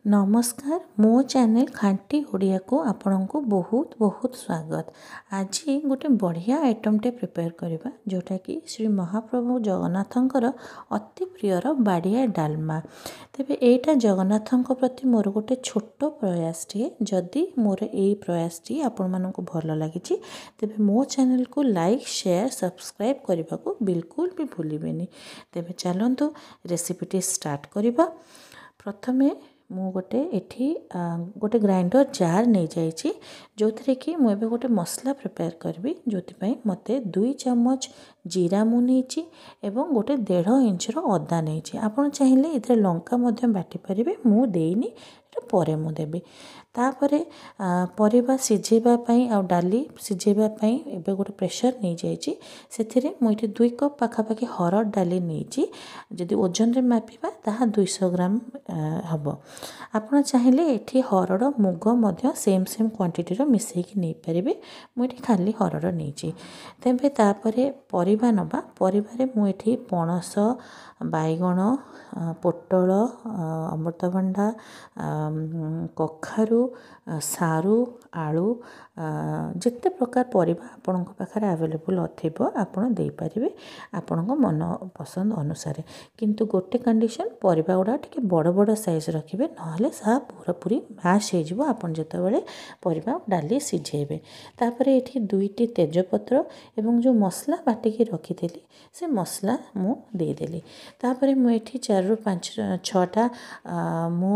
नमस्कार मो चैनल खांटी ओडिया को आपण को बहुत बहुत स्वागत। आज गोटे बढ़िया आइटमटे प्रिपेयर करवा जोटा कि श्री महाप्रभु जगन्नाथंकर अति प्रियर बाड़िया डालमा। तेबे एटा जगन्नाथंक प्रति मोर गोटे छोट प्रयास टे जदि मोर ए प्रयास टी आपण मानक भल लगी तेबे मो चैनल को लाइक शेयर सब्सक्राइब करने को बिल्कुल भी भूलिबेनी। तेबे चलंतु रेसिपीटी स्टार्ट करवा। प्रथमे मु गोटे एठी गोटे ग्राइंडर जार नहीं जाइए जो थी कि मुझे गोटे मसला प्रिपेयर करी जो मते 2 चम्मच जीरा मु नहीं एवं गोटे 1.5 इंच अदा नहीं। आपड़ चाहिए इधर लंका बाटी पारे मु देनी परे मु देबी। तापरे परिबा सिझेबाई आ डाली सिझेबाई एबे गोटे प्रेशर नहीं जाइए से मुझे 2 कप पाखापाखि हरड़ डाली नहीं जदि ओजन रे मापिबा ताहा 200 ग्राम हम। आपड़ चाहिए एठी हरड़ मुग मध्य सेम सेम क्वांटिटी रो मिसेकी नहीं पारे मुझे खाली हरड़ नहीं। तेबे तापरे परिबा नबा परिबारे मुझे पणस बैगण पोटल अमृतभंडा कखारु सारू आलू जिते प्रकार परिबा आपण पाखे अवेलेबल थिबो आपण दे पारिबे आपण मन पसंद अनुसार। किंतु गोटे कंडीशन परिबा गुड़ा टिके बड़ बड़ साइज रखिबे नहले सा पूरा पूरी मैश हो जिवो आपण जेतेबेले परिबा डाली सिझेबे। तापरे एठी 2टी तेजपत्र एवं जो मसला बाटिकी रखिथिली से मसला मु दे देली। तापरे मु एठी 4 ରୁ 5-6टा मु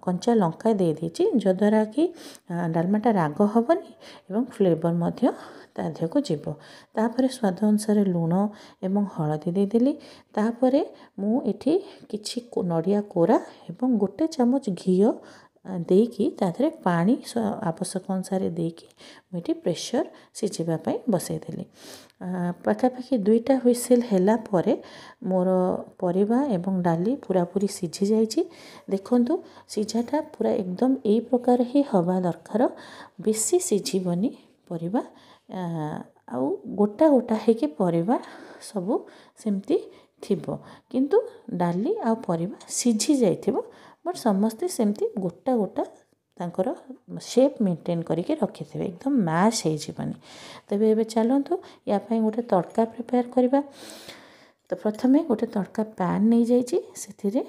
कंचा लंका दे देछि जद्वारा कि डालमाटा राग हबनी एवं फ्लेवर मध्य तादेह को जीव। तापरे स्वाद अनुसार लूण एवं हलदी दे देली। तापरे मु एठी किछि नड़िया कोरा एवं 1 चामच घी देकी ताधरे पानी आवश्यक अनुसार देकी मुझे प्रेशर सिझेबाई बसईदेली। पाखापाखि 2टा हुइसेल हैला परे मोर परिबा एवं डाली पूरा पूरी सिझी जाइए। देखंतु सिझाटा पूरा एकदम यही प्रकार ही हवा दरकार बेसी सिझीबनी परिबा आउ गोटा गोटा हेके परिबा सबू सेमती थिबो किंतु डाली आ परिबा सिझी जाइथिबो बट समस्ते सेमती गोटा गोटा तांकर शेप मेंटेन करके रखिथे एकदम मैश हो जीवनी। तेबे एबे चलंतु या पई गोटे तड़का प्रिपेयर करबा। तो प्रथमे गोटे तड़का पैन नहीं जाइए से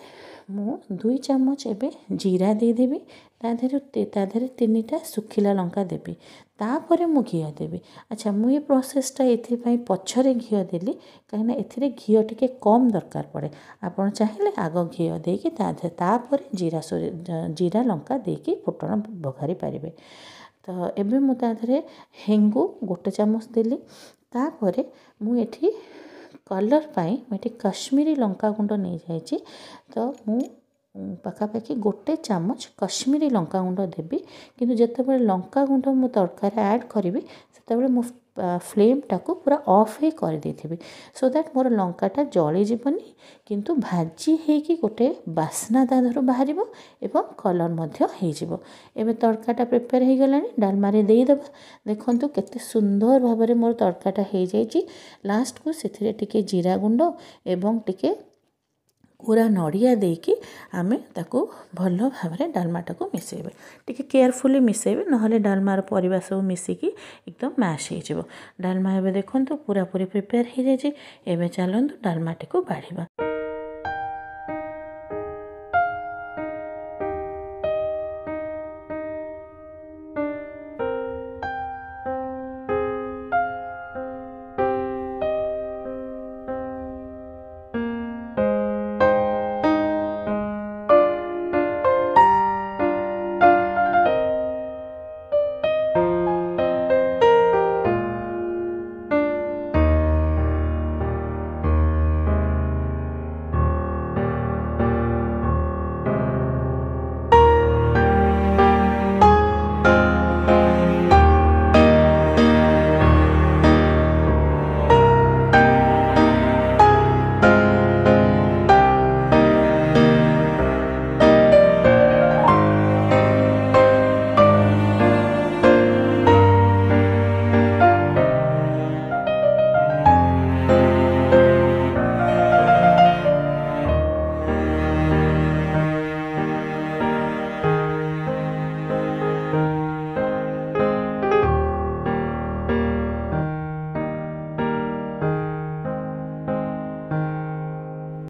मु 2 चम्मच एबे जीरा दे देबी ताधरे 3टा सुखिला लंका देबी तापरे मु घी देबी। अच्छा मु ये प्रोसेसटा एथि पछरे घी देली कहीं एथिरे घी टिके कम दरकार पड़े आपण चाहिए आग घी देकी तापरे जीरा लंका देकी फुटण बघारी पारिबे। तो एबे मु ताधरे हेंगु 1 चामच देली। तापरे मु एठी कलर पाई मुझे कश्मीरी लंका गुंड नहीं जाइए तो मु पाखापाखि 1 चामच कश्मीरी लंका गुंड देबी किंतु जेतेबेले लंका गुंड मु तड़कार ऐड करी से मु फ्लेम टाको पूरा ऑफ ही कर देथिबी सो दैट मोर लंकाटा जली जीवनी किंतु भाजी हेकी गोटे बास्ना दादर बाहर एवं कलर मध्य हो जिवो। एबे तड़काटा प्रिपेयर हो गलानी डालमा रे दे देबा। देखंतु केते सुंदर भाव में मोर तड़काटा हो जाइए। लास्ट को सेथिरे टिके जीरा गुंड एवं टिके पूरा नड़िया देकी आमे ताको भल भाव में डालमाटा को मिसेबे टिके केयरफुली मिसेबे नहले डालमार परिबा सब मिसिकी एकदम मैश हो जिवो। डालमा एबे देखंतु पूरा पूरी प्रिपेयर हो जाइए। एबे चलंतु डालमाटी को बाढ़िबा।